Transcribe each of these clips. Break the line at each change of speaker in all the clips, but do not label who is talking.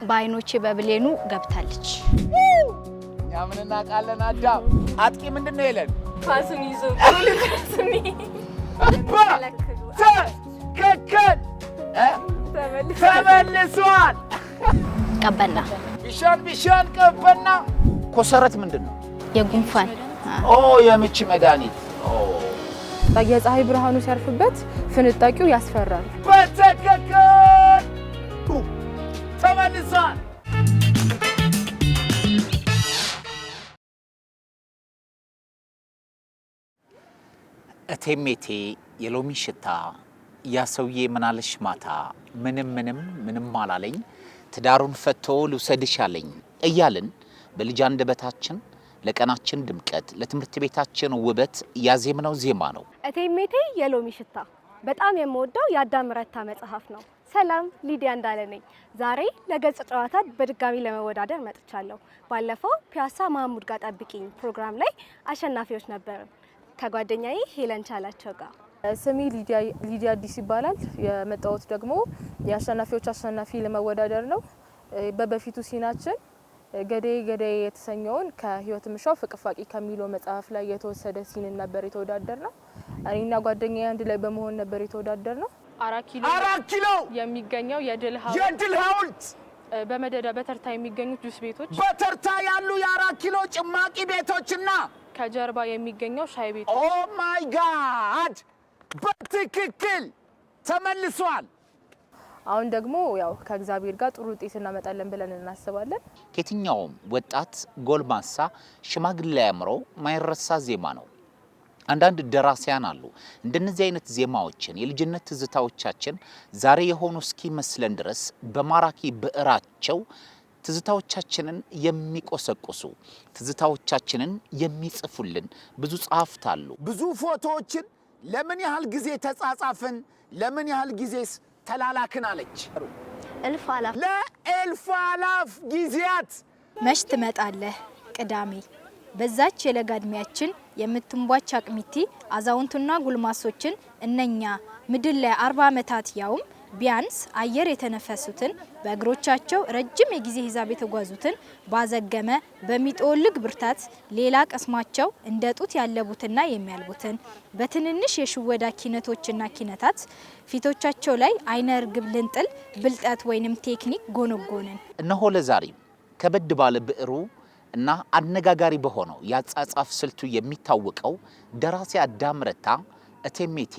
በአይኖቼ በብሌኑ ገብታለች።
እኛ ምን እናውቃለን? አዳም አጥቂ ምንድነው ይለን?
ፋሱን ይዞ
ከከል ተመልሷል።
ቀበና
ቢሻን ቀበና። ኮሰረት ምንድነው?
የጉንፋን
የምች መድኃኒት።
የፀሐይ ብርሃኑ ሲያርፍበት ፍንጣቂው ያስፈራል።
በትክክል ተመልሷል። እቴሜቴ የሎሚ ሽታ ያ ሰውዬ ምናለሽ ማታ ምንም አላለኝ ትዳሩን ፈቶ ልውሰድሽ አለኝ እያልን በልጅ አንደበታችን ለቀናችን ድምቀት ለትምህርት ቤታችን ውበት ያዜምነው ዜማ ነው።
እቴሜቴ የሎሚ ሽታ በጣም የምወደው የአዳም ረታ መጽሐፍ ነው። ሰላም ሊዲያ እንዳለ ነኝ። ዛሬ ለገጽ ጨዋታ በድጋሚ ለመወዳደር መጥቻለሁ። ባለፈው ፒያሳ ማሙድ ጋር ጠብቂኝ ፕሮግራም ላይ አሸናፊዎች ነበርን ከጓደኛዬ ሄለን ቻላቸው ጋር።
ስሜ ሊዲያ አዲስ ይባላል። የመጣሁት ደግሞ የአሸናፊዎች አሸናፊ ለመወዳደር ነው። በበፊቱ ሲናችን ገዳይ የተሰኘውን ከህይወት ምሻው ፍቅፋቂ ከሚለው መጽሐፍ ላይ የተወሰደ ሲንን ነበር የተወዳደር ነው። እኔና ጓደኛዬ አንድ ላይ በመሆን ነበር የተወዳደር ነው። 4 ኪሎ የሚገኘው የድል ሐውልት በመደዳ በተርታ የሚገኙት ጁስ ቤቶች፣ በተርታ ያሉ የ4 ኪሎ ጭማቂ ቤቶችና ከጀርባ የሚገኘው ሻይ ቤት። ኦ ማይ ጋድ! በትክክል ተመልሷል። አሁን ደግሞ ያው ከእግዚአብሔር ጋር ጥሩ ውጤት እናመጣለን ብለን እናስባለን።
ከየትኛውም ወጣት ጎልማሳ ሽማግሌ አእምሮ ማይረሳ ዜማ ነው። አንዳንድ ደራሲያን አሉ እንደነዚህ አይነት ዜማዎችን የልጅነት ትዝታዎቻችን ዛሬ የሆኑ እስኪመስለን ድረስ በማራኪ ብዕራቸው ትዝታዎቻችንን የሚቆሰቁሱ ትዝታዎቻችንን የሚጽፉልን ብዙ ጸሐፍት አሉ። ብዙ ፎቶዎችን ለምን ያህል ጊዜ ተጻጻፍን፣ ለምን ያህል ጊዜስ ተላላክን አለች። ለእልፍ አላፍ ጊዜያት
መች ትመጣለህ ቅዳሜ በዛች የለጋ ዕድሜያችን የምትንቧች አቅሚቲ አዛውንቱና ጉልማሶችን እነኛ ምድር ላይ 40 ዓመታት ያውም ቢያንስ አየር የተነፈሱትን በእግሮቻቸው ረጅም የጊዜ ሂሳብ የተጓዙትን ባዘገመ በሚጦልግ ብርታት ሌላ ቀስማቸው እንደ ጡት ያለቡትና የሚያልቡትን በትንንሽ የሽወዳ ኪነቶችና ኪነታት ፊቶቻቸው ላይ አይነ ርግብ ልንጥል ብልጠት ወይንም ቴክኒክ ጎነጎንን።
እነሆ ለዛሬ ከበድ ባለ ብዕሩ እና አነጋጋሪ በሆነው ያጻጻፍ ስልቱ የሚታወቀው ደራሲ አዳም ረታ እቴሜቴ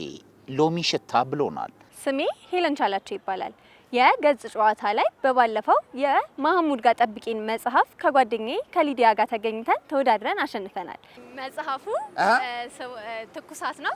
ሎሚ ሽታ ብሎናል።
ስሜ ሄለን ቻላቸው ይባላል። የገጽ ጨዋታ ላይ በባለፈው የማሙድ ጋር ጠብቂኝ መጽሐፍ ከጓደኛዬ ከሊዲያ ጋር ተገኝተን ተወዳድረን አሸንፈናል። መጽሐፉ ትኩሳት ነው።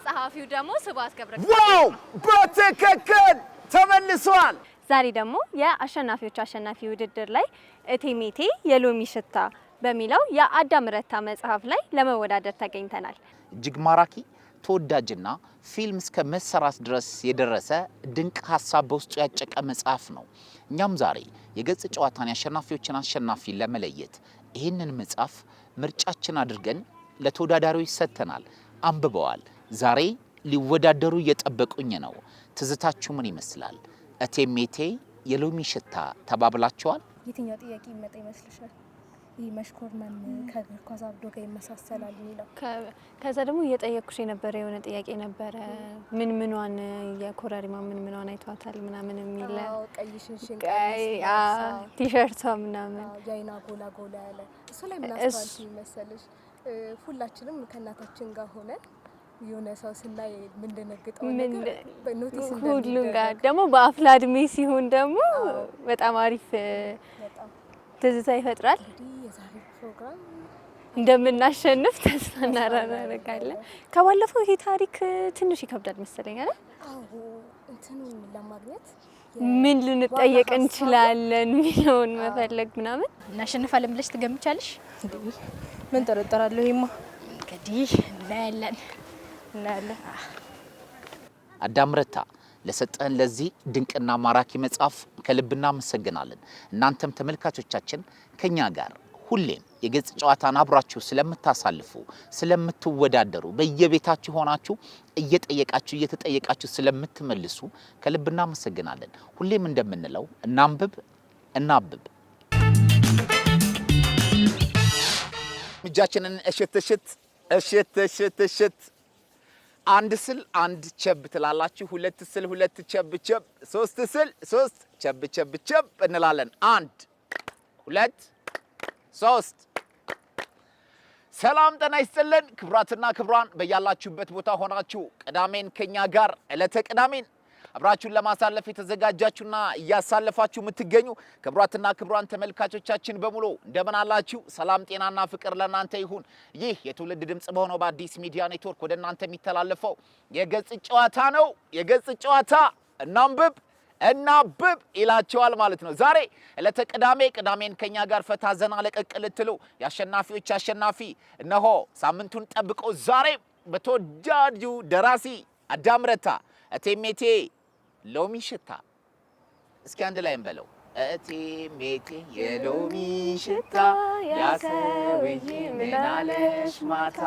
ጸሐፊው ደግሞ ስብሐት ገብረ።
ዋው! በትክክል ተመልሷል።
ዛሬ ደግሞ የአሸናፊዎች አሸናፊ ውድድር ላይ እቴሜቴ የሎሚ ሽታ በሚለው የአዳም ረታ መጽሐፍ ላይ ለመወዳደር ተገኝተናል።
እጅግ ማራኪ ተወዳጅና ፊልም እስከ መሰራት ድረስ የደረሰ ድንቅ ሐሳብ በውስጡ ያጨቀ መጽሐፍ ነው። እኛም ዛሬ የገጽ ጨዋታን የአሸናፊዎችን አሸናፊ ለመለየት ይህንን መጽሐፍ ምርጫችን አድርገን ለተወዳዳሪዎች ሰጥተናል። አንብበዋል። ዛሬ ሊወዳደሩ እየጠበቁኝ ነው። ትዝታችሁ ምን ይመስላል? እቴሜቴ የሎሚ ሽታ ተባብላችኋል?
የትኛው ጥያቄ ይመጣ ይመስልሻል? ይህ መሽኮርመም ከእግር ኳስ አብዶ ጋር ይመሳሰላል የሚለው።
ከዛ ደግሞ እየጠየቅኩሽ የነበረ የሆነ ጥያቄ ነበረ። ምኗን የኮረሪማ ምኗን አይቷታል ምናምን የሚል
ቀይ ሽንሽን
ቲሸርቷ ምናምን
የአይኗ ጎላ ጎላ ያለ እሱ ላይ ምን አስተዋልሽ መሰለሽ? ሁላችንም ከእናታችን ጋር ሆነን የሆነ ሰው ስናይ ምን ደነግጠው ነገር በኖቲስ
ሁሉም ጋር ደግሞ በአፍላ እድሜ ሲሆን ደግሞ በጣም አሪፍ ትዝታ ይፈጥራል።
የዛሬ ፕሮግራም
እንደምናሸንፍ ተስፋ እናደርጋለን። ከባለፈው ይሄ ታሪክ ትንሽ ይከብዳል መሰለኝ አይደል?
አዎ እንትኑን ለማግኘት
ምን ልንጠየቅ እንችላለን ሚሊዮን መፈለግ ምናምን።
እናሸንፋለን ብለሽ ትገምቻለሽ?
ምን ተረጠራለሁ? ይማ
እንግዲህ እናያለን።
አዳም ረታ ለሰጠን ለዚህ ድንቅና ማራኪ መጽሐፍ ከልብ እናመሰግናለን። እናንተም ተመልካቾቻችን ከኛ ጋር ሁሌም የገጽ ጨዋታን አብራችሁ ስለምታሳልፉ ስለምትወዳደሩ በየቤታችሁ ሆናችሁ እየተጠየቃችሁ ስለምትመልሱ ከልብ እናመሰግናለን። ሁሌም እንደምንለው እናንብብ፣ እናብብ። እጃችንን እሽት አንድ ስል አንድ ቸብ ትላላችሁ፣ ሁለት ስል ሁለት ቸብ ቸብ፣ ሶስት ስል ሶስት ቸብ ቸብ ቸብ እንላለን። አንድ ሁለት ሶስት። ሰላም ጤና ይስጥልን ክብራትና ክብራን፣ በያላችሁበት ቦታ ሆናችሁ ቅዳሜን ከኛ ጋር ዕለተ ቅዳሜን አብራችሁን ለማሳለፍ የተዘጋጃችሁና እያሳለፋችሁ የምትገኙ ክብራትና ክብራን ተመልካቾቻችን በሙሉ እንደምን አላችሁ? ሰላም ጤናና ፍቅር ለእናንተ ይሁን። ይህ የትውልድ ድምጽ በሆነው በአዲስ ሚዲያ ኔትወርክ ወደ እናንተ የሚተላለፈው የገጽ ጨዋታ ነው። የገጽ ጨዋታ እናብብ ይላቸዋል ማለት ነው። ዛሬ ዕለተ ቅዳሜን ከኛ ጋር ፈታ ዘና ለቀቅ ልትሉ የአሸናፊዎች አሸናፊ እነሆ ሳምንቱን ጠብቆ ዛሬ በተወዳጁ ደራሲ አዳም ረታ እቴሜቴ ሎሚ ሽታ፣ እስኪ አንድ ላይ እንበለው። እቴሜቴ የሎሚ ሽታ ያሰውዬ ምን አለሽ ማታ።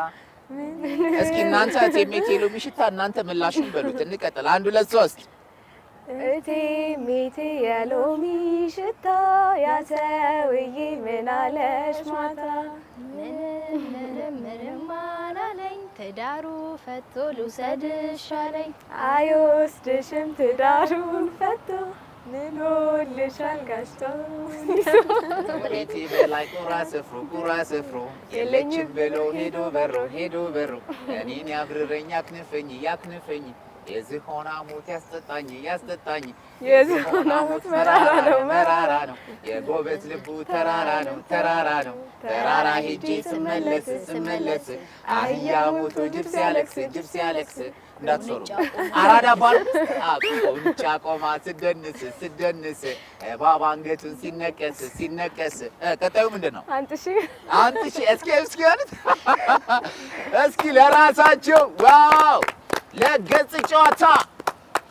እስኪ እናንተ እቴሜቴ ሎሚ ሽታ እናንተ ምላሹን በሉት። እንቀጥል። አንድ ሁለት ሶስት።
እቴሜቴ የሎሚ ሽታ ያሰውዬ ምን አለሽ ማታ።
ምንም አላለኝ ትዳሩ ፈቶ ልውሰድሽ አለኝ።
አይወስድሽም ትዳሩን ፈቶ ምኖልሻል ጋሽቶ።
እቴሜቴ በላይ ቁራ ስፍሩ የለችም ብሎ ሄዶ በሮ እኔን ያብርረኝ ያክንፈኝ የዝሆን ሐሞት ያስጠጣኝ የዝሆን ሐሞት መራራ ነው የጎበዝ ልቡ ተራራ ነው ተራራ ሄጄ ስመለስ አህያ ሞቶ ጅብ ሲያለቅስ እንዳትሰሩ አራዳ ባል ቁንጫ ቆማ ስደንስ እባብ አንገቱን ሲነቀስ ቀጣዩ ምንድን ነው? አንጥሺ እስኪ ለራሳቸው ዋው ለገጽ ጨዋታ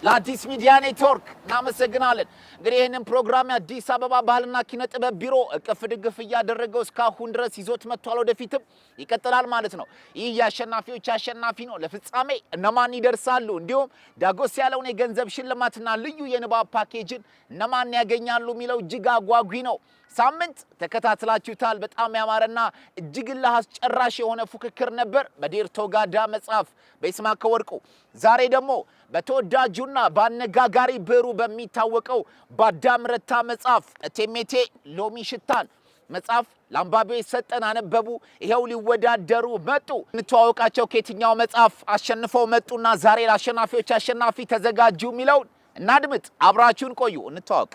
ለአዲስ ሚዲያ ኔትወርክ እናመሰግናለን። እንግዲህ ይህንን ፕሮግራም የአዲስ አበባ ባህልና ኪነ ጥበብ ቢሮ እቅፍ ድግፍ እያደረገው እስካሁን ድረስ ይዞት መጥቷል። ወደፊትም ይቀጥላል ማለት ነው። ይህ የአሸናፊዎች አሸናፊ ነው። ለፍጻሜ እነማን ይደርሳሉ፣ እንዲሁም ዳጎስ ያለውን የገንዘብ ሽልማትና ልዩ የንባብ ፓኬጅን እነማን ያገኛሉ የሚለው እጅግ አጓጊ ነው። ሳምንት ተከታትላችሁታል። በጣም ያማረና እጅግ አስጨራሽ የሆነ ፉክክር ነበር በዴርቶ ጋዳ መጽሐፍ በይስማዕከ ወርቁ። ዛሬ ደግሞ በተወዳጁና በአነጋጋሪ ብዕሩ በሚታወቀው በአዳም ረታ መጽሐፍ እቴሜቴ ሎሚ ሽታን መጽሐፍ ለአንባቢዎች ሰጠን፣ አነበቡ፣ ይሄው ሊወዳደሩ መጡ። እንተዋወቃቸው ከየትኛው መጽሐፍ አሸንፈው መጡና ዛሬ ለአሸናፊዎች አሸናፊ ተዘጋጁ የሚለውን እናድምጥ። አብራችሁን ቆዩ፣ እንተዋወቅ።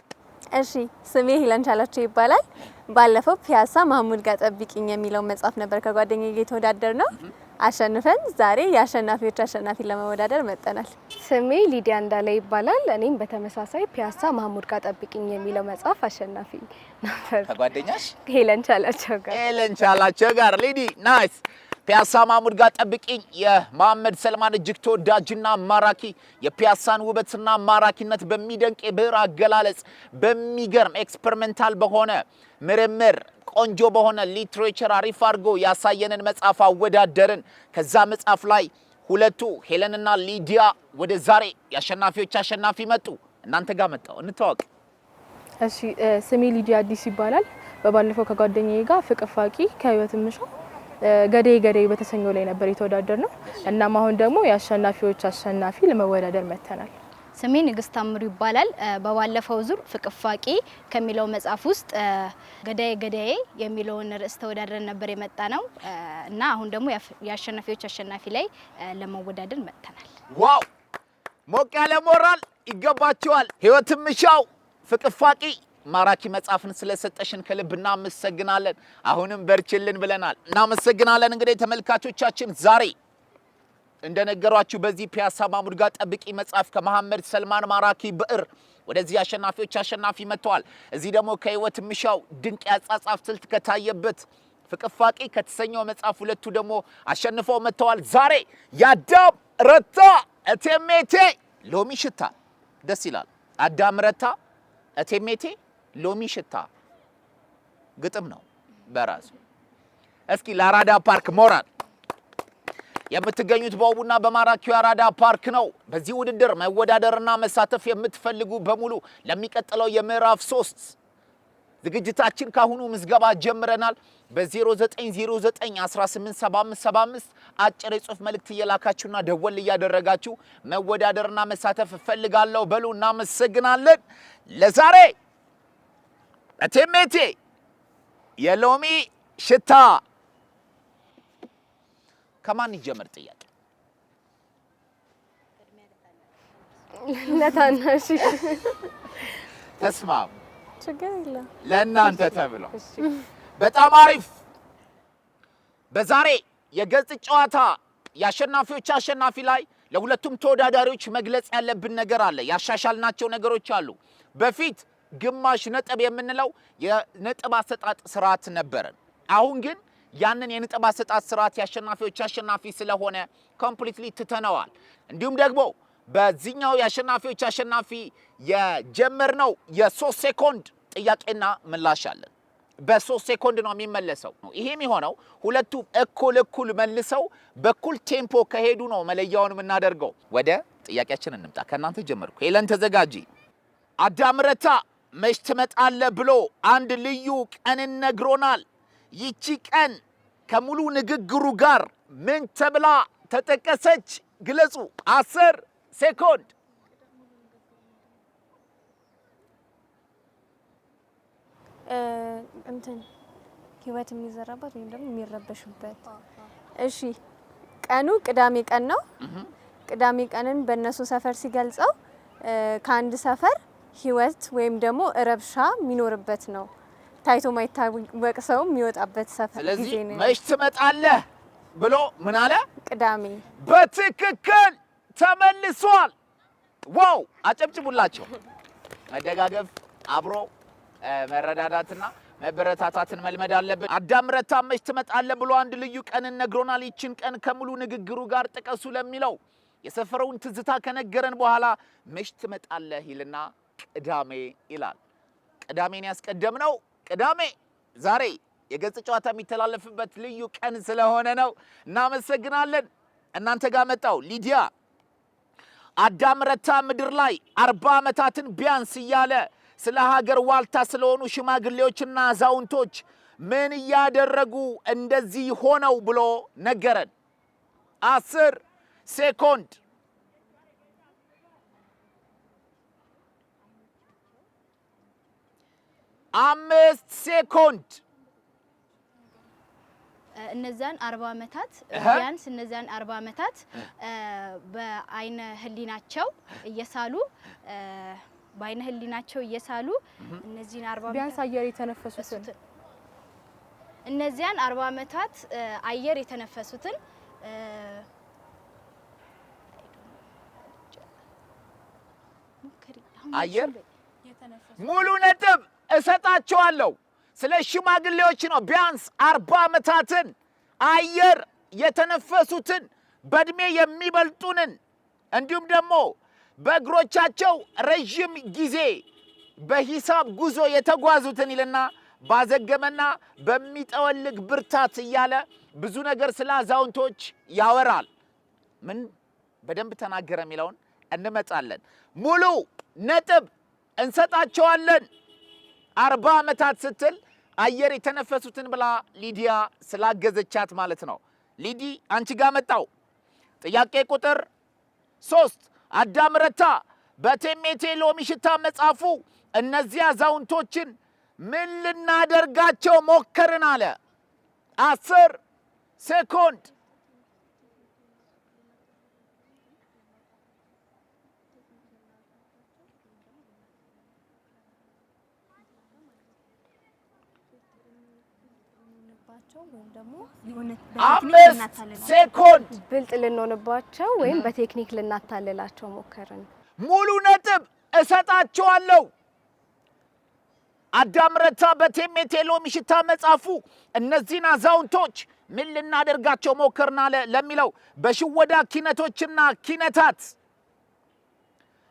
እሺ፣ ስሜ ሄለን ቻላቸው ይባላል። ባለፈው ፒያሳ ማሙድ ጋር ጠብቂኝ የሚለው መጽሐፍ ነበር ከጓደኛዬ ጋር የተወዳደር ነው። አሸንፈን ዛሬ የአሸናፊዎች አሸናፊ ለመወዳደር መጠናል።
ስሜ ሊዲያ እንዳለ ይባላል። እኔም በተመሳሳይ ፒያሳ ማሙድ ጋር ጠብቂኝ የሚለው መጽሐፍ አሸናፊ ነበር
ከጓደኛሽ
ሄለን ቻላቸው ጋር።
ሊዲ ናይስ። ፒያሳ ማሙድ ጋር ጠብቂኝ የመሐመድ ሰልማን እጅግ ተወዳጅና ማራኪ የፒያሳን ውበትና ማራኪነት በሚደንቅ የብዕር አገላለጽ በሚገርም ኤክስፐሪመንታል በሆነ ምርምር ቆንጆ በሆነ ሊትሬቸር አሪፍ አድርጎ ያሳየንን መጽሐፍ አወዳደርን። ከዛ መጽሐፍ ላይ ሁለቱ ሄለንና ሊዲያ ወደ ዛሬ የአሸናፊዎች አሸናፊ መጡ። እናንተ ጋር መጣው እንተዋወቅ።
እሺ፣ ስሜ ሊዲያ አዲስ ይባላል። በባለፈው ከጓደኛዬ ጋር ፍቅፋቂ ከህይወት ምሻው ገዴ በተሰኘው ላይ ነበር የተወዳደር ነው። እናም አሁን ደግሞ የአሸናፊዎች አሸናፊ ለመወዳደር መተናል።
ስሜ ንግስት ታምሩ ይባላል። በባለፈው ዙር ፍቅፋቂ ከሚለው መጽሐፍ ውስጥ ገዳዬ የሚለውን ርዕስ ተወዳድረን ነበር የመጣ ነው እና አሁን ደግሞ የአሸናፊዎች አሸናፊ ላይ ለመወዳደር መተናል።
ዋው! ሞቅ ያለ ሞራል ይገባቸዋል። ህይወት ምሻው ፍቅፋቂ ማራኪ መጽሐፍን ስለሰጠሽን ከልብ እናመሰግናለን። አሁንም በርችልን ብለናል። እናመሰግናለን። እንግዲህ ተመልካቾቻችን ዛሬ እንደነገሯችሁ በዚህ ፒያሳ ማሙድ ጋር ጠብቂ መጽሐፍ ከመሐመድ ሰልማን ማራኪ ብዕር ወደዚህ አሸናፊዎች አሸናፊ መጥተዋል። እዚህ ደግሞ ከህይወት ምሻው ድንቅ ያጻጻፍ ስልት ከታየበት ፍቅፋቂ ከተሰኘው መጽሐፍ ሁለቱ ደግሞ አሸንፈው መጥተዋል። ዛሬ የአዳም ረታ እቴሜቴ ሎሚ ሽታ ደስ ይላል። አዳም ረታ እቴሜቴ ሎሚ ሽታ ግጥም ነው በራሱ። እስኪ ለአራዳ ፓርክ ሞራል የምትገኙት በውቡና በማራኪው አራዳ ፓርክ ነው። በዚህ ውድድር መወዳደርና መሳተፍ የምትፈልጉ በሙሉ ለሚቀጥለው የምዕራፍ 3 ዝግጅታችን ካሁኑ ምዝገባ ጀምረናል። በ0909187575 አጭር የጽሁፍ መልእክት እየላካችሁና ደወል እያደረጋችሁ መወዳደርና መሳተፍ ፈልጋለሁ በሉ። እናመሰግናለን። ለዛሬ እቴሜቴ የሎሚ ሽታ ከማን ይጀምር? ጥያቄ
ለታናሽ
ተስማሙ።
ችግር የለም
ለእናንተ ተብሎ በጣም አሪፍ። በዛሬ የገጽ ጨዋታ የአሸናፊዎች አሸናፊ ላይ ለሁለቱም ተወዳዳሪዎች መግለጽ ያለብን ነገር አለ። ያሻሻልናቸው ነገሮች አሉ። በፊት ግማሽ ነጥብ የምንለው የነጥብ አሰጣጥ ስርዓት ነበረን። አሁን ግን ያንን የነጥብ አሰጣጥ ስርዓት የአሸናፊዎች አሸናፊ ስለሆነ ኮምፕሊትሊ ትተነዋል። እንዲሁም ደግሞ በዚህኛው የአሸናፊዎች አሸናፊ የጀመርነው የ3 ሴኮንድ ጥያቄና ምላሽ አለን። በ3 ሴኮንድ ነው የሚመለሰው። ይሄ የሚሆነው ሁለቱም እኩል መልሰው በኩል ቴምፖ ከሄዱ ነው መለያውን የምናደርገው። ወደ ጥያቄያችን እንምጣ። ከእናንተ ጀመርኩ። ሄለን ተዘጋጂ። አዳም ረታ መች ትመጣለህ ብሎ አንድ ልዩ ቀንን ነግሮናል። ይቺ ቀን ከሙሉ ንግግሩ ጋር ምን ተብላ ተጠቀሰች? ግለጹ። 10 ሴኮንድ።
እንትን ህይወት የሚዘራበት ወይም ደግሞ የሚረበሽበት። እሺ ቀኑ ቅዳሜ ቀን ነው። ቅዳሜ ቀንን በእነሱ ሰፈር ሲገልጸው ከአንድ ሰፈር ህይወት ወይም ደግሞ ረብሻ የሚኖርበት ነው። ታይቶ ማይታወቅ ሰው የሚወጣበት ሰፈር ጊዜ
ስለዚህ
ነው።
መች ትመጣለህ ብሎ ምን አለ?
ቅዳሜ።
በትክክል ተመልሷል። ዋው! አጨብጭቡላቸው። መደጋገፍ፣ አብሮ መረዳዳትና መበረታታትን መልመድ አለብን። አዳም ረታ መች ትመጣለህ ብሎ አንድ ልዩ ቀንን ነግሮናል። ይችን ቀን ከሙሉ ንግግሩ ጋር ጥቀሱ ለሚለው የሰፈረውን ትዝታ ከነገረን በኋላ መች ትመጣለህ ይልና ቅዳሜ ይላል። ቅዳሜን ያስቀደምነው ቅዳሜ ዛሬ የገጽ ጨዋታ የሚተላለፍበት ልዩ ቀን ስለሆነ ነው። እናመሰግናለን። እናንተ ጋር መጣው ሊዲያ። አዳም ረታ ምድር ላይ 40 ዓመታትን ቢያንስ እያለ ስለ ሀገር ዋልታ ስለሆኑ ሽማግሌዎችና አዛውንቶች ምን እያደረጉ እንደዚህ ሆነው ብሎ ነገረን። 10 ሴኮንድ። 5 ሴኮንድ።
እነዛን 40 ዓመታት ቢያንስ እነዛን 40 ዓመታት በአይነ ህሊናቸው እየሳሉ እነዚህን 40
ቢያንስ አየር የተነፈሱትን
እነዚያን 40 ዓመታት አየር የተነፈሱትን
አየር ሙሉ ነጥብ እሰጣቸዋለሁ። ስለ ሽማግሌዎች ነው። ቢያንስ 40 ዓመታትን አየር የተነፈሱትን በእድሜ የሚበልጡንን እንዲሁም ደግሞ በእግሮቻቸው ረጅም ጊዜ በሂሳብ ጉዞ የተጓዙትን ይልና ባዘገመና በሚጠወልግ ብርታት እያለ ብዙ ነገር ስለ አዛውንቶች ያወራል። ምን በደንብ ተናገረ የሚለውን እንመጣለን። ሙሉ ነጥብ እንሰጣቸዋለን። 40 ዓመታት ስትል አየር የተነፈሱትን ብላ ሊዲያ ስላገዘቻት ማለት ነው። ሊዲ አንቺ ጋር መጣው። ጥያቄ ቁጥር 3 አዳም ረታ በቴሜቴ ሎሚ ሽታ መጻፉ እነዚህ አዛውንቶችን ምን ልናደርጋቸው ሞከርን አለ። 10 ሴኮንድ።
ወይም ደግሞ
5 ሴኮንድ።
ብልጥ ልንሆንባቸው ወይም በቴክኒክ ልናታልላቸው ሞከርን።
ሙሉ ነጥብ እሰጣቸዋለሁ። አዳም ረታ በቴሜቴ ሎሚ ሽታ መጻፉ እነዚህን አዛውንቶች ምን ልናደርጋቸው ሞከርን አለ ለሚለው በሽወዳ ኪነቶችና ኪነታት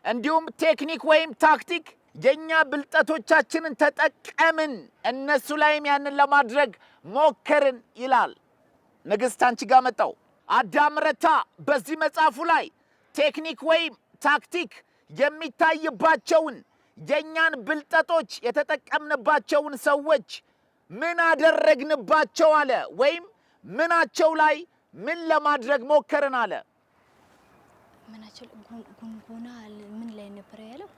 እንዲሁም ቴክኒክ ወይም ታክቲክ የኛ ብልጠቶቻችንን ተጠቀምን፣ እነሱ ላይም ያንን ለማድረግ ሞከርን ይላል። ንግስት አንቺ ጋር መጣው። አዳም ረታ በዚህ መጽሐፉ ላይ ቴክኒክ ወይም ታክቲክ የሚታይባቸውን የኛን ብልጠቶች የተጠቀምንባቸውን ሰዎች ምን አደረግንባቸው አለ ወይም ምናቸው ላይ ምን ለማድረግ ሞከርን አለ
ምናቸው ጉንጎና ምን ላይ ነበር ያለው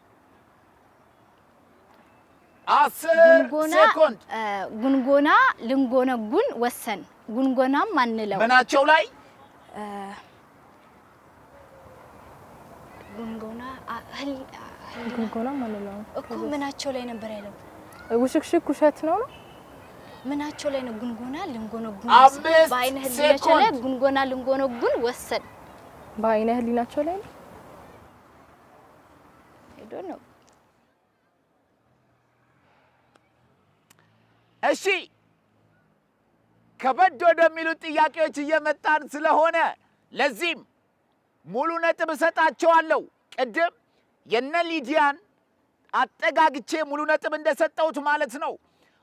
10 ሴኮንድ
ጉንጎና ልንጎነጉን ወሰን ጉንጎናም ማንለው
ምናቸው ላይ
ጉንጎና ማንለው
እኮ ምናቸው ላይ ነበር ያለው
ውሽክሽክ ውሸት ነው
ምናቸው ላይ ነው ጉንጎና ልንጎነጉን
አምስት
በአይነ ህሊናቸው ላይ ጉንጎና ልንጎነጉን ወሰን
በአይነ ህሊናቸው ላይ ነው
I don't know
እሺ ከበድ ወደሚሉ ጥያቄዎች እየመጣን ስለሆነ ለዚህም ሙሉ ነጥብ እሰጣቸዋለሁ ቅድም የነ ሊዲያን አጠጋግቼ ሙሉ ነጥብ እንደሰጠሁት ማለት ነው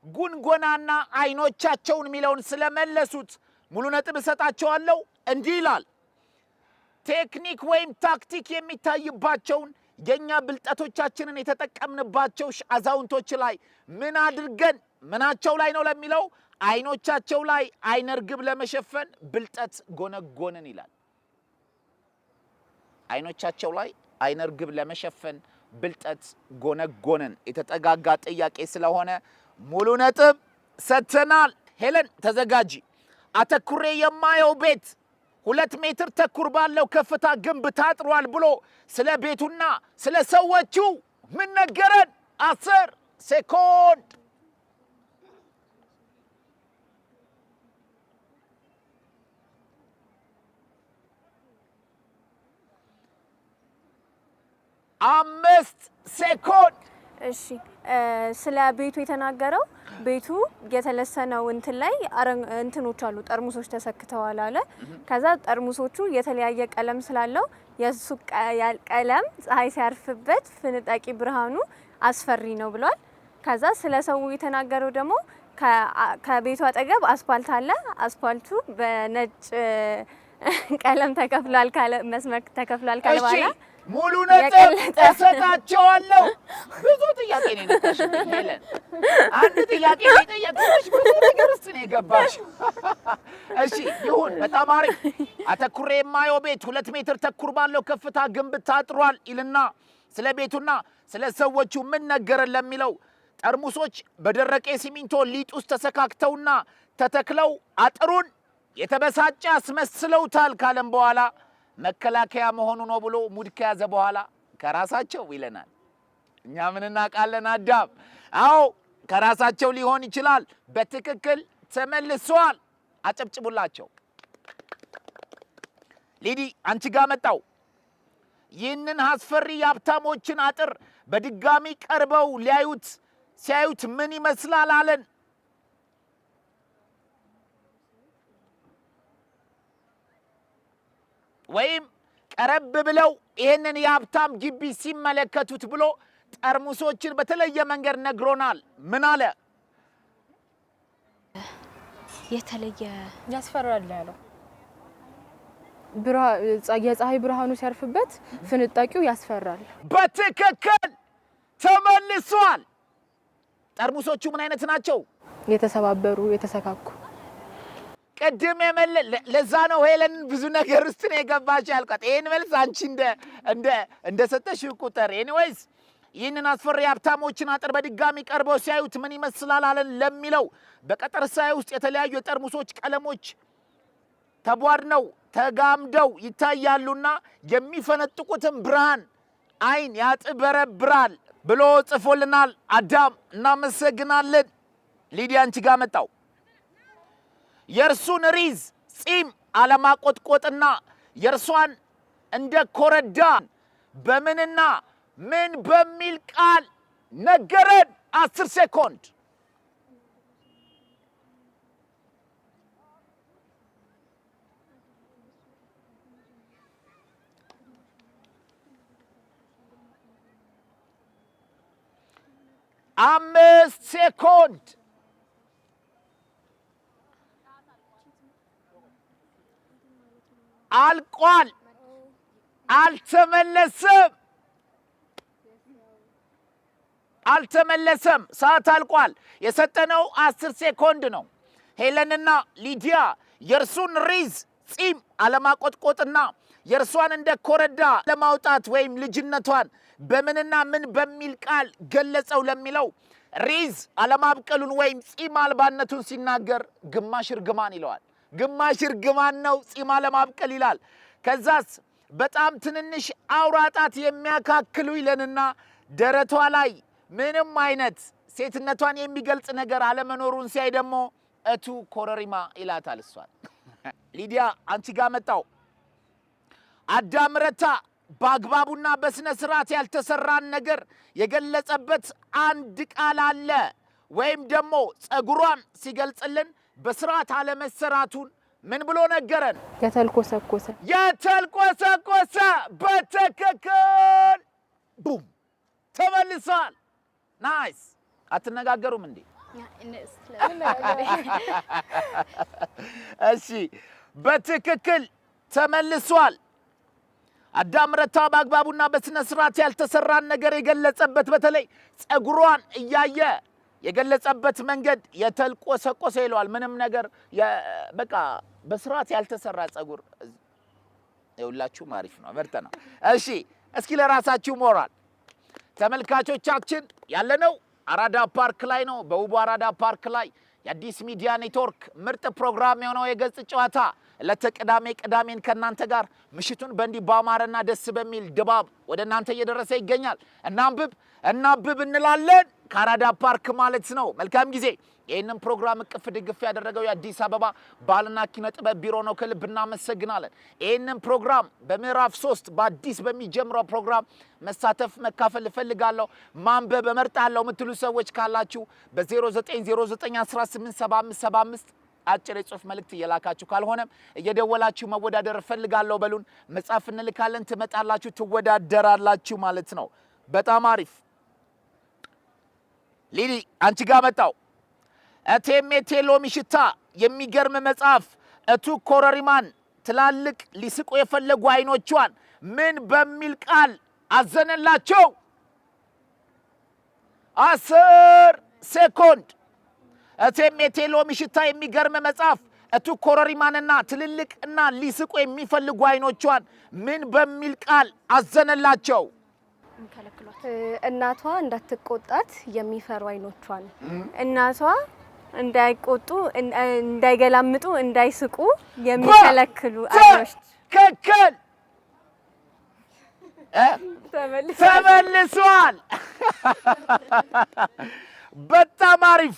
ጉንጎናና አይኖቻቸውን ሚለውን ስለመለሱት ሙሉ ነጥብ እሰጣቸዋለሁ እንዲህ ይላል ቴክኒክ ወይም ታክቲክ የሚታይባቸውን የኛ ብልጠቶቻችንን የተጠቀምንባቸው አዛውንቶች ላይ ምን አድርገን ምናቸው ላይ ነው ለሚለው አይኖቻቸው ላይ አይነርግብ ለመሸፈን ብልጠት ጎነጎንን ይላል አይኖቻቸው ላይ አይነርግብ ለመሸፈን ብልጠት ጎነጎንን የተጠጋጋ ጥያቄ ስለሆነ ሙሉ ነጥብ ሰጥተናል ሄለን ተዘጋጂ አተኩሬ የማየው ቤት 2 ሜትር ተኩር ባለው ከፍታ ግንብ ታጥሯል ብሎ ስለ ቤቱና ስለ ሰዎቹ ምን ነገረን 10 ሴኮንድ አምስት ሴኮንድ
እሺ ስለ ቤቱ የተናገረው ቤቱ የተለሰነው እንትን ላይ እንትኖች አሉ ጠርሙሶች ተሰክተዋል አለ ከዛ ጠርሙሶቹ የተለያየ ቀለም ስላለው የሱ ቀለም ፀሐይ ሲያርፍበት ፍንጣቂ ብርሃኑ አስፈሪ ነው ብሏል ከዛ ስለ ሰው የተናገረው ደግሞ ከቤቱ አጠገብ አስፋልት አለ አስፋልቱ በነጭ ቀለም ተከፍሏል ካለ መስመር ተከፍሏል ካለ በኋላ
ሙሉ ነጥብ ተሰጣቸዋለሁ ብዙ ጥያቄ ነው የነካሽብኝ ሄለን አንድ ጥያቄ ጠየቅኩሽ ብዙ ነገር ውስጥ ነው የገባሽው እሺ ይሁን በጣም አሪፍ አተኩሬ የማየው ቤት 2 ሜትር ተኩር ባለው ከፍታ ግንብ ታጥሯል ይልና ስለ ቤቱና ስለ ሰዎቹ ምን ነገረን ለሚለው ጠርሙሶች በደረቀ ሲሚንቶ ሊጥ ውስጥ ተሰካክተውና ተተክለው አጥሩን የተበሳጨ አስመስለውታል ካለም በኋላ መከላከያ መሆኑ ነው ብሎ ሙድ ከያዘ በኋላ ከራሳቸው ይለናል እኛ ምን እናቃለን አዳም አዎ ከራሳቸው ሊሆን ይችላል በትክክል ተመልሷል አጨብጭቡላቸው ሊዲ አንቺ ጋር መጣው ይህንን አስፈሪ የሀብታሞችን አጥር በድጋሚ ቀርበው ሲያዩት ምን ይመስላል አለን ወይም ቀረብ ብለው ይሄንን የሀብታም ግቢ ሲመለከቱት ብሎ ጠርሙሶችን በተለየ መንገድ ነግሮናል ምን አለ
የተለየ
ያስፈራል ያለው የፀሐይ ብርሃኑ ሲያርፍበት ፍንጣቂው ያስፈራል
በትክክል ተመልሷል ጠርሙሶቹ ምን አይነት ናቸው
የተሰባበሩ የተሰካኩ
ቀደም ለዛ ነው ሄለን ብዙ ነገር ውስጥ ነው የገባች ያልኳት ይሄን መልስ አንቺ እንደ ሰጠሽ ቁጥር ኤኒዌይስ ይህንን አስፈሪ ሀብታሞችን አጥር በድጋሚ ቀርበው ሲያዩት ምን ይመስላል አለን ለሚለው በቀጠር ሳይ ውስጥ የተለያዩ የጠርሙሶች ቀለሞች ተቧድነው ተጋምደው ይታያሉና የሚፈነጥቁትን ብርሃን አይን ያጥበረብራል ብሎ ጽፎልናል አዳም እናመሰግናለን ሊዲያ አንቺ ጋር መጣው የርሱን ሪዝ ጺም አለማቆጥቆጥና የርሷን እንደ ኮረዳ በምንና ምን በሚል ቃል ነገረን 10 ሴኮንድ አምስት ሴኮንድ አልቋል አልተመለሰም አልተመለሰም። ሰዓት አልቋል። የሰጠነው 10 ሴኮንድ ነው። ሄለንና ሊዲያ የእርሱን ሪዝ ጺም አለማቆጥቆጥና የእርሷን እንደ ኮረዳ ለማውጣት ወይም ልጅነቷን በምንና ምን በሚል ቃል ገለጸው ለሚለው ሪዝ አለማብቀሉን ወይም ጺም አልባነቱን ሲናገር ግማሽ እርግማን ይለዋል። ግማሽ እርግማን ነው ጺም አለማብቀል ይላል። ከዛስ በጣም ትንንሽ አውራጣት የሚያካክሉ ይለንና ደረቷ ላይ ምንም አይነት ሴትነቷን የሚገልጽ ነገር አለመኖሩን ሲያይ ደግሞ እቱ ኮረሪማ ይላታል እሷን። ሊዲያ አንቺ ጋር መጣው። አዳም ረታ በአግባቡና በስነ ስርዓት ያልተሰራን ነገር የገለጸበት አንድ ቃል አለ። ወይም ደግሞ ጸጉሯን ሲገልጽልን በስርዓት አለመሰራቱን ምን ብሎ ነገረን?
የተልኮሰኮሰ
በትክክል ቡም ተመልሷል። ናይስ። አትነጋገሩም እንዴ? እሺ በትክክል ተመልሷል። አዳም ረታ በአግባቡና በስነ ስርዓት ያልተሰራን ነገር የገለጸበት በተለይ ጸጉሯን እያየ የገለጸበት መንገድ የተልቆሰቆሰ ይለዋል። ምንም ነገር በቃ በስርዓት ያልተሰራ ጸጉር ይውላችሁ ማሪፍ ነው ምርጥ ነው። እሺ እስኪ ለራሳችሁ ሞራል ተመልካቾቻችን ያለነው አራዳ ፓርክ ላይ ነው። በውቡ አራዳ ፓርክ ላይ የአዲስ ሚዲያ ኔትወርክ ምርጥ ፕሮግራም የሆነው የገጽ ጨዋታ ለተቀዳሜን ከናንተ ጋር ምሽቱን በእንዲህ ባማረና ደስ በሚል ድባብ ወደ እናንተ እየደረሰ ይገኛል። እናንብብ እንላለን ከአራዳ ፓርክ ማለት ነው። መልካም ጊዜ። ይህንን ፕሮግራም እቅፍ ድግፍ ያደረገው የአዲስ አበባ ባህልና ኪነ ጥበብ ቢሮ ነው። ከልብ እናመሰግናለን። ይህንን ፕሮግራም በምዕራፍ 3 በአዲስ በሚጀምረው ፕሮግራም መሳተፍ መካፈል እፈልጋለሁ ማንበብ እመርጣለሁ የምትሉ ሰዎች ካላችሁ በ0909187575 አጭር የጽሁፍ መልእክት እየላካችሁ ካልሆነም እየደወላችሁ መወዳደር እፈልጋለሁ በሉን። መጻፍ እንልካለን፣ ትመጣላችሁ፣ ትወዳደራላችሁ ማለት ነው። በጣም አሪፍ። ሊሊ አንቺ ጋር መጣው። እቴሜቴ ሎሚ ሽታ የሚገርም መጽሐፍ እቱ ኮረሪማን ትላልቅ ሊስቁ የፈለጉ አይኖቿን ምን በሚል ቃል አዘነላቸው? 10 ሴኮንድ። እቴሜቴ ሎሚ ሽታ የሚገርም መጽሐፍ እቱ ኮረሪማንና ትልልቅና ሊስቁ የሚፈልጉ አይኖቿን ምን በሚል ቃል አዘነላቸው?
እናቷ እንዳትቆጣት የሚፈሩ አይኖቿን
እናቷ እንዳይቆጡ እንዳይገላምጡ እንዳይስቁ የሚከለክሉ አይኖች
ትክክል ተመልሷል። በጣም አሪፍ።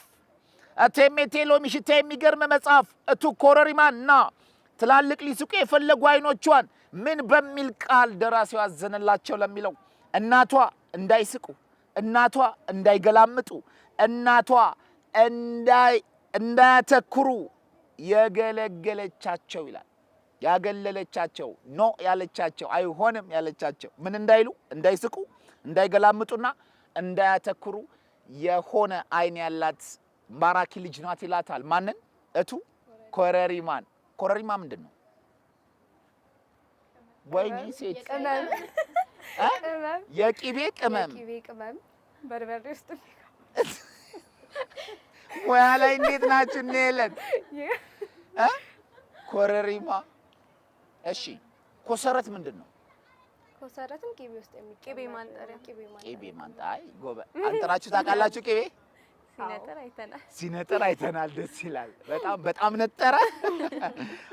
እቴሜቴ ሎሚ ሽታ የሚገርም መጽሐፍ እቱ ኮረሪማንና ትላልቅ ሊስቁ የፈለጉ አይኖቿን ምን በሚል ቃል ደራሲው አዘነላቸው ለሚለው እናቷ እንዳይስቁ፣ እናቷ እንዳይገላምጡ፣ እናቷ እንዳያተኩሩ የገለገለቻቸው ይላል። ያገለለቻቸው ኖ ያለቻቸው አይሆንም ያለቻቸው ምን እንዳይሉ እንዳይስቁ፣ እንዳይገላምጡና እንዳያተኩሩ የሆነ አይን ያላት ማራኪ ልጅ ናት ይላታል። ማንን? እቱ ኮረሪማን። ኮረሪማ ምንድን ነው? ወይኔ ሴት የቂቤ ቅመም
በርበሬ ውስጥ
ሙያ ላይ እንዴት ናችሁ? እንሄለን ኮረሪማ። እሺ ኮሰረት ምንድን ነው?
ኮሰረትም ቂቤ ውስጥ
ቂቤ ማንጠሪያ
ቂቤ ማንጣይ ጎበ አንጥራችሁ ታውቃላችሁ? ቂቤ ሲነጠር አይተናል። ደስ ይላል። በጣም ነጠረ።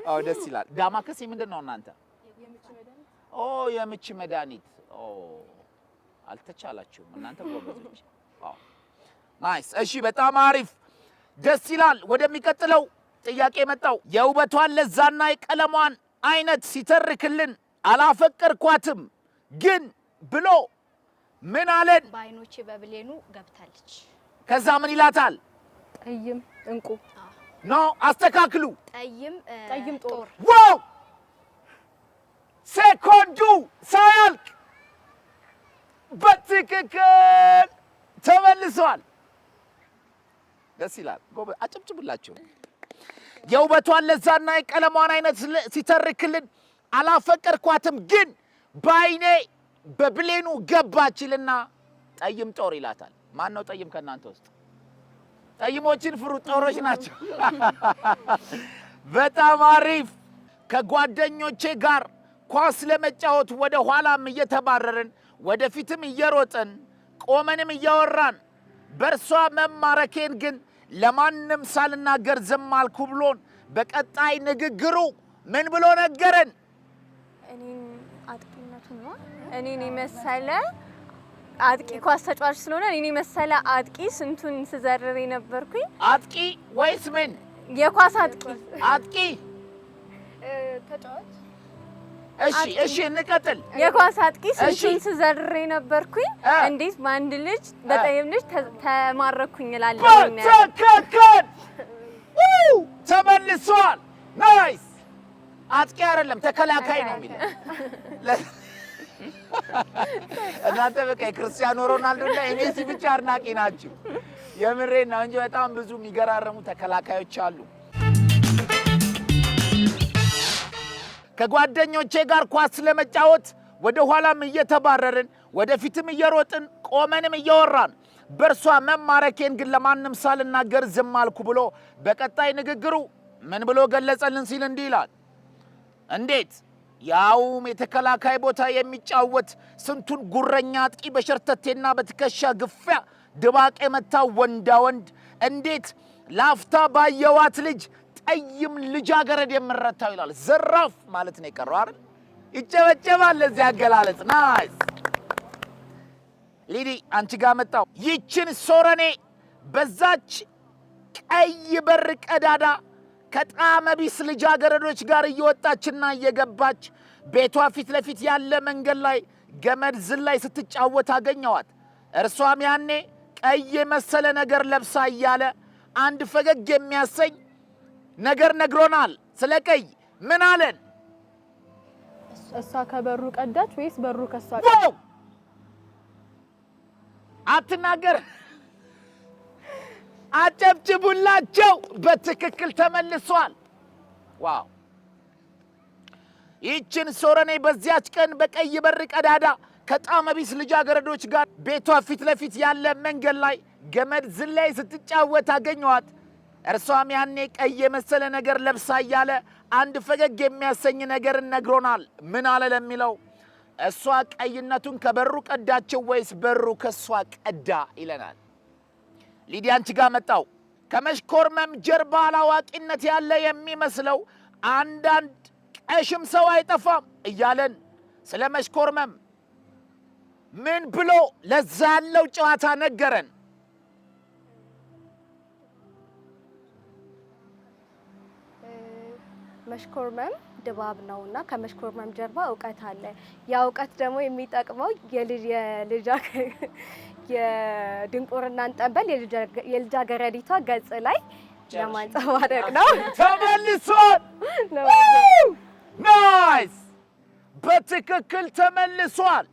አዎ ደስ ይላል። ዳማከሴ ምንድን ነው እናንተ? የምች መድኃኒት። አልተቻላችሁም እናንተ ጎበዞች። ናይስ። እሺ በጣም አሪፍ ደስ ይላል። ወደሚቀጥለው ጥያቄ መጣው። የውበቷን ለዛና የቀለሟን አይነት ሲተርክልን አላፈቀርኳትም ግን ብሎ ምን አለን?
በአይኖቼ በብሌኑ ገብታለች።
ከዛ ምን ይላታል?
ጠይም እንቁ
ኖ አስተካክሉ።
ጠይም ጦር።
ዋው ሴኮንዱ ሳያልቅ በትክክል ተመልሷል። ደስ ይላል። ጎበዝ አጨብጭቡላችሁ። የውበቷን ለዛና የቀለሟን አይነት ሲተርክልን አላፈቀርኳትም ግን በአይኔ በብሌኑ ገባችልና ጠይም ጦር ይላታል። ማን ነው ጠይም ከናንተ ውስጥ? ጠይሞችን ፍሩ፣ ጦሮች ናቸው። በጣም አሪፍ። ከጓደኞቼ ጋር ኳስ ለመጫወት ወደ ኋላም እየተባረርን ወደፊትም እየሮጥን ቆመንም እያወራን በእርሷ መማረኬን ግን ለማንም ሳልናገር ዝም አልኩ ብሎን በቀጣይ ንግግሩ ምን ብሎ ነገረን?
እኔን አጥቂነቱ ነው። እኔን የመሰለ አጥቂ ኳስ ተጫዋች ስለሆነ እኔን የመሰለ አጥቂ ስንቱን ስዘርር ነበርኩኝ።
አጥቂ ወይስ ምን?
የኳስ አጥቂ
አጥቂ
ተጫዋች።
እሺ እንቀጥል።
የኳስ አጥቂ ስንቱን ስዘርር ነበርኩኝ። እንዴት በአንድ ልጅ በጠይም ልጅ ተማረኩኝ እላለሁ።
ተከከል ተመልሷል። ናይስ። አጥቂ አይደለም ተከላካይ ነው የሚለው። እናንተ በቃ የክርስቲያኖ ሮናልዶና የሜሲ ብቻ አድናቂ ናችሁ። የምሬን ነው እንጂ በጣም ብዙ የሚገራረሙ ተከላካዮች አሉ። ከጓደኞቼ ጋር ኳስ ለመጫወት ወደ ኋላም እየተባረርን ወደፊትም እየሮጥን ቆመንም እያወራን በእርሷ መማረኬን ግን ለማንም ሳልናገር ዝም አልኩ ብሎ በቀጣይ ንግግሩ ምን ብሎ ገለጸልን ሲል እንዲህ ይላል። እንዴት ያውም የተከላካይ ቦታ የሚጫወት ስንቱን ጉረኛ አጥቂ በሸርተቴና በትከሻ ግፊያ ድባቅ የመታ ወንዳ ወንድ እንዴት ላፍታ ባየዋት ልጅ ጠይም ልጃገረድ የምረታው ይላል። ዘራፍ ማለት ነው የቀረው አይደል? ይጨበጨባል ለዚህ አገላለጽ። ናይስ ሊዲ፣ አንቺ ጋር መጣው። ይችን ሶረኔ በዛች ቀይ በር ቀዳዳ ከጣመ ቢስ ልጃገረዶች ጋር እየወጣችና እየገባች ቤቷ ፊት ለፊት ያለ መንገድ ላይ ገመድ ዝላይ ስትጫወት አገኘዋት። እርሷም ያኔ ቀይ መሰለ ነገር ለብሳ እያለ አንድ ፈገግ የሚያሰኝ ነገር ነግሮናል። ስለ ቀይ ምን አለን?
እሷ ከበሩ ቀዳች ወይስ በሩ ከሷ?
አትናገር። አጨብጭቡላቸው። በትክክል ተመልሷል። ዋው! ይህችን ሶረኔ በዚያች ቀን በቀይ በር ቀዳዳ ከጣመ ቢስ ልጃገረዶች ጋር ቤቷ ፊት ለፊት ያለ መንገድ ላይ ገመድ ዝላይ ስትጫወት አገኘዋት። እርሷም ያኔ ቀይ የመሰለ ነገር ለብሳ እያለ አንድ ፈገግ የሚያሰኝ ነገር ነግሮናል። ምን አለ ለሚለው እሷ ቀይነቱን ከበሩ ቀዳቸው ወይስ በሩ ከሷ ቀዳ ይለናል። ሊዲያ አንቺ ጋር መጣው። ከመሽኮርመም ጀርባ አላዋቂነት ያለ የሚመስለው አንዳንድ ቀሽም ሰው አይጠፋም እያለን ስለ መሽኮርመም ምን ብሎ ለዛ ያለው ጨዋታ ነገረን።
መሽኮርመም ድባብ ነውና ከመሽኮርመም ጀርባ እውቀት አለ። ያ እውቀት ደግሞ የሚጠቅመው የድንቁርናን ጠንበል የልጃገረዲቷ ገጽ ላይ ለማንጸባረቅ ነው።
ተመልሷል። ናይስ፣ በትክክል ተመልሷል።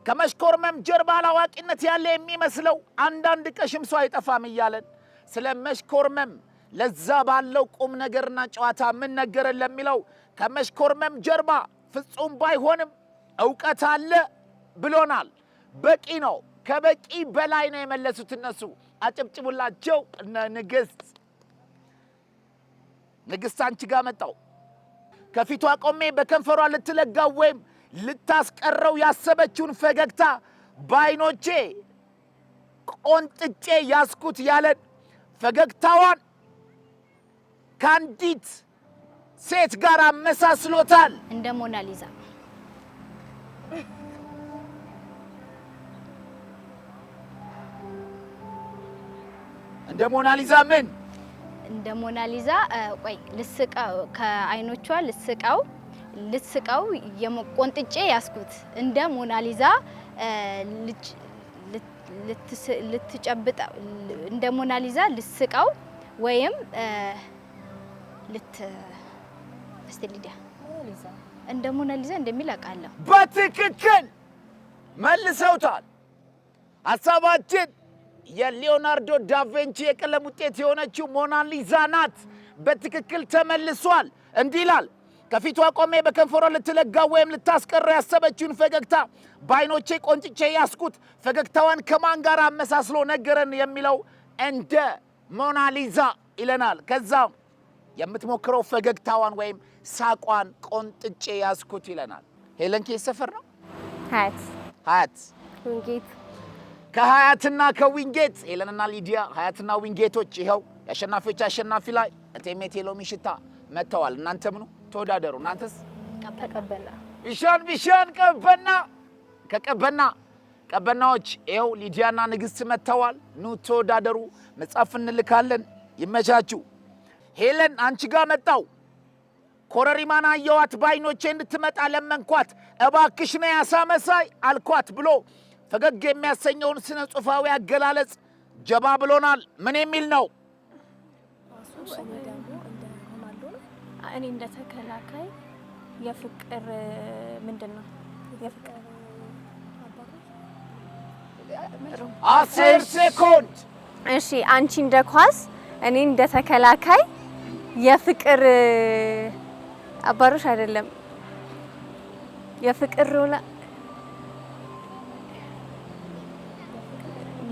ከመሽኮርመም ጀርባ አላዋቂነት ያለ የሚመስለው አንዳንድ ቀሽም ሰው አይጠፋም እያለን ስለ መሽኮርመም ለዛ ባለው ቁም ነገርና ጨዋታ ምን ነገረን ለሚለው ከመሽኮርመም ጀርባ ፍጹም ባይሆንም እውቀት አለ ብሎናል። በቂ ነው። ከበቂ በላይ ነው የመለሱት እነሱ። አጨብጭቡላቸው። ንግስት አንቺ ጋር መጣው። ከፊቷ ቆሜ በከንፈሯ ልትለጋው ወይም ልታስቀረው ያሰበችውን ፈገግታ በዓይኖቼ ቆንጥጬ ያስኩት ያለን ፈገግታዋን ከአንዲት ሴት ጋር አመሳስሎታል።
እንደ ሞናሊዛ
እንደ ሞናሊዛ ምን?
እንደ ሞናሊዛ ቆይ ልስቀው፣ ከዓይኖቿ ልስቀው የቆንጥጬ ያስኩት እንደ ሞናሊዛ ልትጨብጠው፣ እንደ ሞናሊዛ ልስቀው ወይም እስቲ ሊዲያ እንደ ሞናሊዛ እንደሚል አውቃለሁ።
በትክክል መልሰውታል። ሐሳባችን የሊዮናርዶ ዳቪንቺ የቀለም ውጤት የሆነችው ሞናሊዛ ናት። በትክክል ተመልሷል። እንዲህ ይላል። ከፊቷ ቆሜ በከንፈሯ ልትለጋ ወይም ልታስቀር ያሰበችውን ፈገግታ በዓይኖቼ ቆንጭቼ ያስኩት ፈገግታዋን ከማን ጋር አመሳስሎ ነገረን የሚለው እንደ ሞናሊዛ ይለናል። ከዛ የምትሞክረው ፈገግታዋን ወይም ሳቋን ቆንጥጬ ያስኩት ይለናል። ሄለን ከየት ሰፈር ነው? ሀያት
ዊንጌት
ከሀያትና ከዊንጌት ሄለንና ሊዲያ ሀያትና ዊንጌቶች ይኸው የአሸናፊዎች አሸናፊ ላይ እቴሜት የሎሚ ሽታ መጥተዋል። እናንተም ነው ተወዳደሩ። እናንተስ?
ተቀበልና
ቢሻን ቀበናዎች ይኸው ሊዲያና ንግስት መጥተዋል። ኑ ተወዳደሩ። መጻፍ እንልካለን። ይመቻችሁ። ሄለን አንቺ ጋር መጣው። ኮረሪማን አየዋት በዓይኖቼ እንድትመጣ ለመንኳት። እባክሽ ነይ ያሳመሳይ አልኳት ብሎ ፈገግ የሚያሰኘውን ስነ ጽሑፋዊ አገላለጽ ጀባ ብሎናል። ምን የሚል ነው?
እኔ እንደ ተከላካይ የፍቅር ምንድን ነው? የፍቅር
10 ሴኮንድ።
እሺ አንቺ እንደ ኳስ እኔ እንደ ተከላካይ የፍቅር አባሮሽ አይደለም የፍቅር ሮላ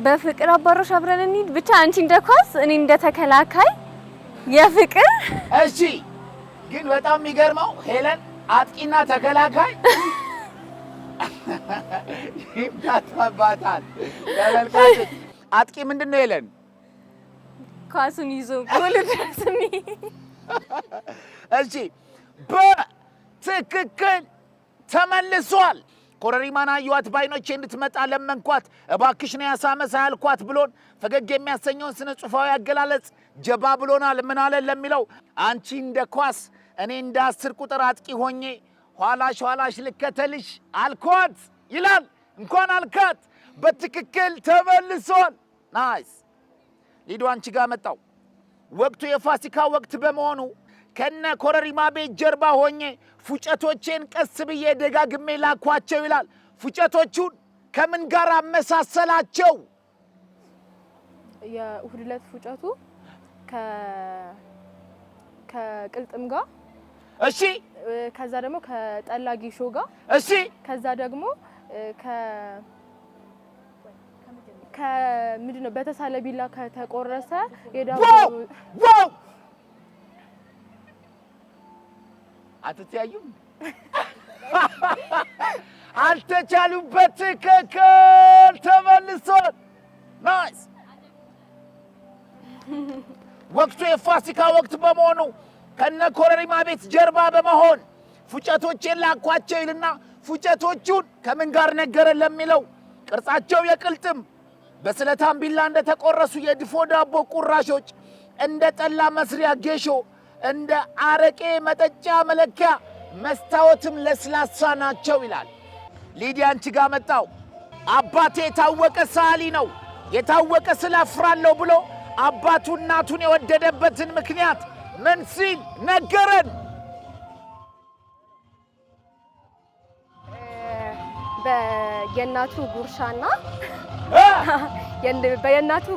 በፍቅር አባሮሽ አብረን እንሂድ ብቻ አንቺ እንደ ኳስ እኔ እንደ ተከላካይ የፍቅር
እሺ ግን በጣም የሚገርመው ሄለን አጥቂና ተከላካይ ይምታታባታል። ተመልካቾች አጥቂ ምንድነው ሄለን?
ኳሱን ይዞ ጎል ድረስኒ።
እሺ በትክክል ተመልሷል። ኮረሪማን አየዋት በዓይኖቼ እንድትመጣ ለመንኳት። እባክሽ ነይ ያሳመሳይ አልኳት ብሎን ፈገግ የሚያሰኘውን ስነ ጽሑፋዊ አገላለጽ ጀባ ብሎናል። ምን አለ ለሚለው አንቺ እንደ ኳስ እኔ እንደ 10 ቁጥር አጥቂ ሆኜ ኋላሽ ልከተልሽ አልኳት ይላል። እንኳን አልካት በትክክል ተመልሷል። ናይስ ሊዱ አንቺ ጋር መጣው። ወቅቱ የፋሲካ ወቅት በመሆኑ ከነ ኮረሪማ ቤት ጀርባ ሆኜ ፉጨቶቼን ቀስ ብዬ ደጋግሜ ላኳቸው ይላል። ፉጨቶቹን ከምን ጋር አመሳሰላቸው?
የእሁድ ዕለት ፉጨቱ ከቅልጥም ጋር
እሺ፣
ከዛ ደግሞ ከጠላ ጊሾ ጋር
እሺ፣
ከዛ ደግሞ ከምንድነው በተሳለ ቢላ ከተቆረሰ የዳቦ
ዋው አትተያዩም? አልተቻሉበት። ትክክል ተመልሷል። ናይስ ወቅቱ የፋሲካ ወቅት በመሆኑ ከነ ኮረሪማ ቤት ጀርባ በመሆን ፉጨቶቼን ላኳቸው ይልና ፉጨቶቹን ከምን ጋር ነገረን ለሚለው ቅርጻቸው የቅልጥም በስለታም ቢላ እንደተቆረሱ የድፎ ዳቦ ቁራሾች እንደ ጠላ መስሪያ ጌሾ እንደ አረቄ መጠጫ መለኪያ መስታወትም ለስላሳ ናቸው ይላል። ሊዲያ አንቺ ጋር መጣው። አባቴ የታወቀ ሰዓሊ ነው። የታወቀ ስዕል አፍራለሁ ብሎ አባቱ እናቱን የወደደበትን ምክንያት ምን ሲል ነገረን?
በየእናቱ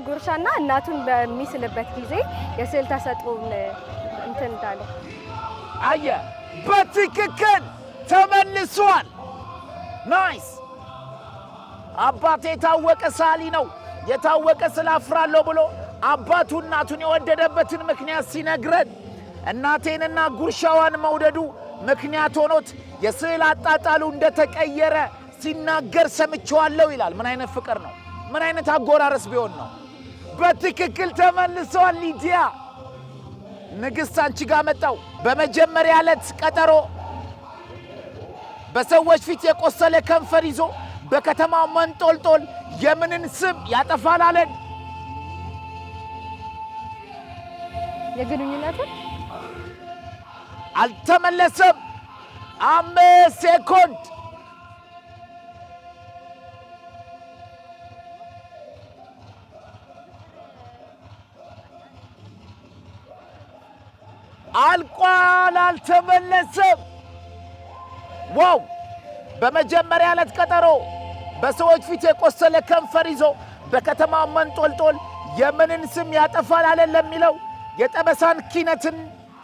ጉርሻና እናቱን በሚስልበት ጊዜ የስዕል ተሰጥኦን እንትን እንዳለ
አየ። በትክክል ተመልሷል። ናይስ አባቴ የታወቀ ሰዓሊ ነው። የታወቀ ስዕል አፍራለሁ ብሎ አባቱ እናቱን የወደደበትን ምክንያት ሲነግረን እናቴንና ጉርሻዋን መውደዱ ምክንያት ሆኖት የስዕል አጣጣሉ እንደተቀየረ ሲናገር ሰምቼዋለሁ ይላል። ምን አይነት ፍቅር ነው? ምን አይነት አጎራረስ ቢሆን ነው? በትክክል ተመልሷል። ሊዲያ ንግስት አንቺ ጋር መጣው። በመጀመሪያ ዕለት ቀጠሮ በሰዎች ፊት የቆሰለ ከንፈር ይዞ በከተማው መንጦልጦል የምንን ስም ያጠፋል አለን?
የግንኙነትን
አልተመለሰም። 5 ሴኮንድ። አልቋል። አልተመለሰም። ዋው! በመጀመሪያ ዕለት ቀጠሮ በሰዎች ፊት የቆሰለ ከንፈር ይዞ በከተማው መንጦልጦል የምንን ስም ያጠፋል አለን ለሚለው የጠበሳን ኪነትን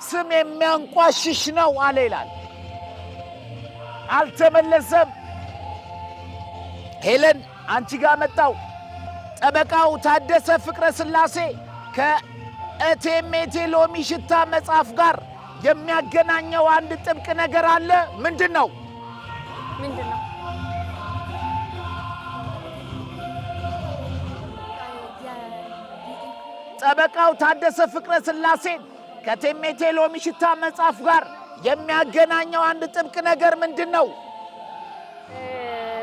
ስም የሚያንቋሽሽ ነው አለ ይላል። አልተመለሰም። ሄለን አንቺ ጋር መጣው። ጠበቃው ታደሰ ፍቅረ ስላሴ ከእቴሜቴ ሎሚ ሽታ መጽሐፍ ጋር የሚያገናኘው አንድ ጥብቅ ነገር አለ። ምንድነው?
ምንድነው?
ጠበቃው ታደሰ ፍቅረ ስላሴን ከእቴሜቴ ሎሚ ሽታ መጽሐፍ ጋር የሚያገናኘው አንድ ጥብቅ ነገር ምንድነው?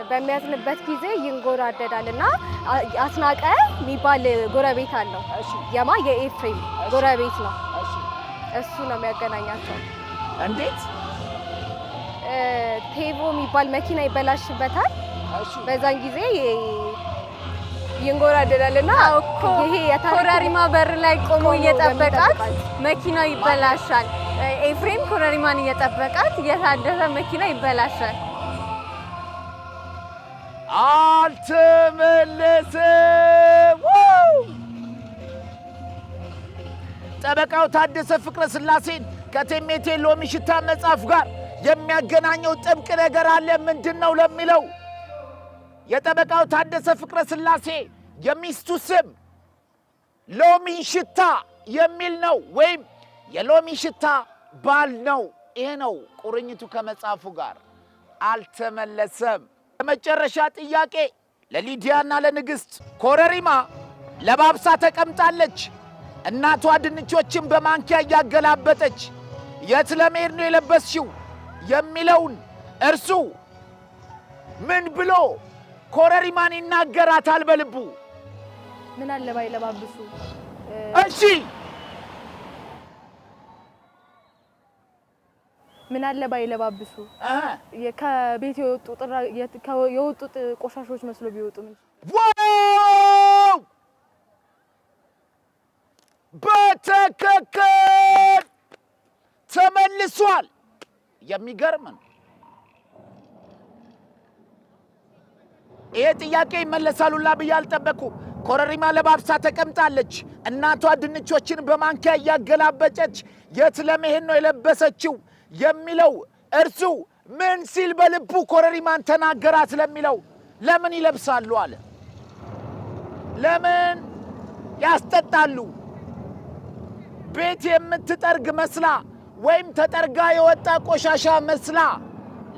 በሚያዝንበት ጊዜ ይንጎራደዳልና አስናቀ የሚባል ጎረቤት አለው። የማ የኤፍሬም ጎረቤት ነው። እሱ ነው የሚያገናኛቸው።
እንዴት?
ቴቮ የሚባል መኪና ይበላሽበታል። በዛን ጊዜ ይንጎራደዳልና ይሄ
ኮረሪማ በር ላይ ቆሞ እየጠበቃት መኪናው ይበላሻል። ኤፍሬም ኮረሪማን እየጠበቃት የታደሰ መኪና ይበላሻል።
አልተመለሰም። ጠበቃው ታደሰ ፍቅረ ስላሴን ከእቴሜቴ ሎሚ ሽታ መጽሐፍ ጋር የሚያገናኘው ጥብቅ ነገር አለ። ምንድነው ለሚለው የጠበቃው ታደሰ ፍቅረ ስላሴ የሚስቱ ስም ሎሚ ሽታ የሚል ነው፣ ወይም የሎሚ ሽታ ባል ነው። ይሄ ነው ቁርኝቱ ከመጽሐፉ ጋር። አልተመለሰም። የመጨረሻ ጥያቄ ለሊዲያና ለንግስት። ኮረሪማ ለባብሳ ተቀምጣለች። እናቷ ድንቾችን በማንኪያ እያገላበጠች የት ለመሄድ ነው የለበስሽው የሚለውን እርሱ ምን ብሎ ኮረሪማን ይናገራታል በልቡ?
ምን አለ ባይለባብሱ።
እሺ
ምን አለ ባይለባብሱ። ከቤት የወጡ ቆሻሾች መስሎ ቢወጡ ምን?
ዋው! በትክክል ተመልሷል። የሚገርም ነው። ይሄ ጥያቄ ይመለሳሉላ ብዬ አልጠበኩም። ኮረሪማ ለባብሳ ተቀምጣለች። እናቷ ድንቾችን በማንኪያ እያገላበጨች የት ለመሄድ ነው የለበሰችው የሚለው እርሱ ምን ሲል በልቡ ኮረሪማን ተናገራት ለሚለው ለምን ይለብሳሉ አለ። ለምን ያስጠጣሉ? ቤት የምትጠርግ መስላ ወይም ተጠርጋ የወጣ ቆሻሻ መስላ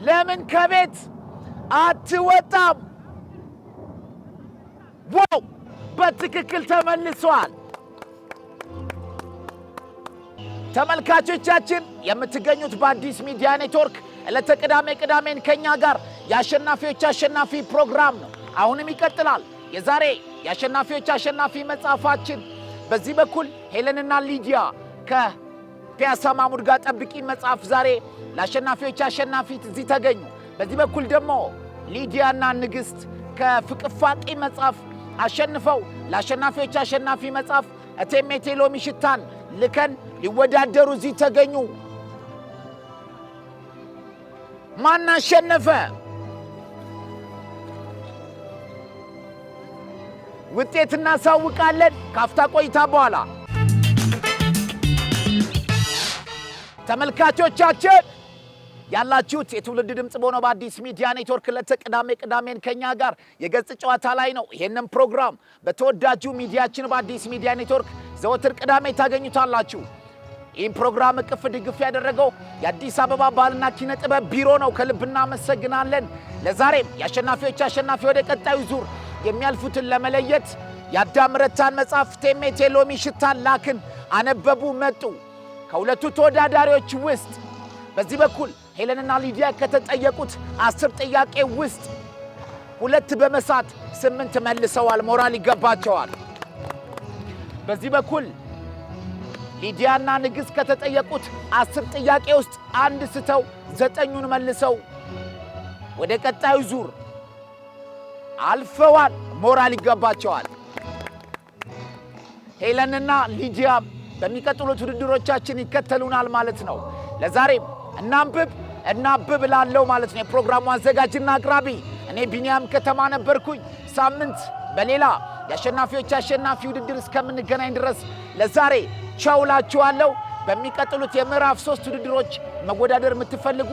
ለምን ከቤት አትወጣም? ዋው! በትክክል ተመልሷል። ተመልካቾቻችን የምትገኙት በአዲስ ሚዲያ ኔትወርክ ዕለተ ቅዳሜን ከኛ ጋር የአሸናፊዎች አሸናፊ ፕሮግራም ነው። አሁንም ይቀጥላል። የዛሬ የአሸናፊዎች አሸናፊ መጽሐፋችን በዚህ በኩል ሄለንና ሊዲያ ከፒያሳ ማሙድ ጋር ጠብቂ መጽሐፍ ዛሬ ለአሸናፊዎች አሸናፊ እዚህ ተገኙ። በዚህ በኩል ደግሞ ሊዲያና ንግስት ከፍቅፋቂ መጽሐፍ አሸንፈው ለአሸናፊዎች አሸናፊ መጽሐፍ እቴሜቴ ሎሚ ሽታን ልከን ሊወዳደሩ እዚህ ተገኙ። ማን አሸነፈ? ውጤት እናሳውቃለን ካፍታ ቆይታ በኋላ። ተመልካቾቻችን ያላችሁት የትውልድ ድምጽ በሆነው በአዲስ ሚዲያ ኔትወርክ ዕለተ ቅዳሜን ከኛ ጋር የገጽ ጨዋታ ላይ ነው። ይሄንን ፕሮግራም በተወዳጁ ሚዲያችን በአዲስ ሚዲያ ኔትወርክ ዘወትር ቅዳሜ ታገኙታላችሁ። ይህን ፕሮግራም እቅፍ ድግፍ ያደረገው የአዲስ አበባ ባህልና ኪነ ጥበብ ቢሮ ነው። ከልብ እናመሰግናለን። ለዛሬም የአሸናፊዎች አሸናፊ ወደ ቀጣዩ ዙር የሚያልፉትን ለመለየት የአዳም ረታን መጽሐፍ እቴሜቴ ሎሚ ሽታን ላክን አነበቡ መጡ። ከሁለቱ ተወዳዳሪዎች ውስጥ በዚህ በኩል ሄለንና ሊዲያ ከተጠየቁት 10 ጥያቄ ውስጥ 2 በመሳት 8 መልሰዋል። ሞራል ይገባቸዋል። በዚህ በኩል ሊዲያና ንግስት ከተጠየቁት 10 ጥያቄ ውስጥ 1 ስተው 9ኙን መልሰው ወደ ቀጣዩ ዙር አልፈዋል። ሞራል ይገባቸዋል። ሄለንና ሊዲያ በሚቀጥሉት ውድድሮቻችን ይከተሉናል ማለት ነው። ለዛሬም እናንብብ ላለው ማለት ነው። የፕሮግራሙ አዘጋጅና አቅራቢ እኔ ቢኒያም ከተማ ነበርኩኝ። ሳምንት በሌላ የአሸናፊዎች አሸናፊ ውድድር እስከምንገናኝ ድረስ ለዛሬ ቻው ላችኋለሁ። በሚቀጥሉት የምዕራፍ 3 ውድድሮች መወዳደር የምትፈልጉ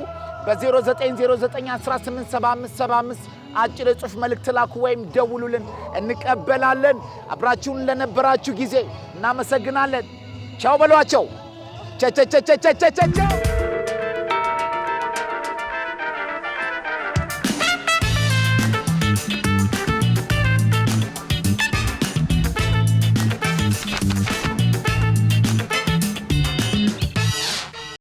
በ0909187575 አጭር የጽሑፍ መልእክት ላኩ ወይም ደውሉልን፣ እንቀበላለን። አብራችሁን ለነበራችሁ ጊዜ እናመሰግናለን። ቻው በሏቸው። ቻቻቻቻቻቻቻ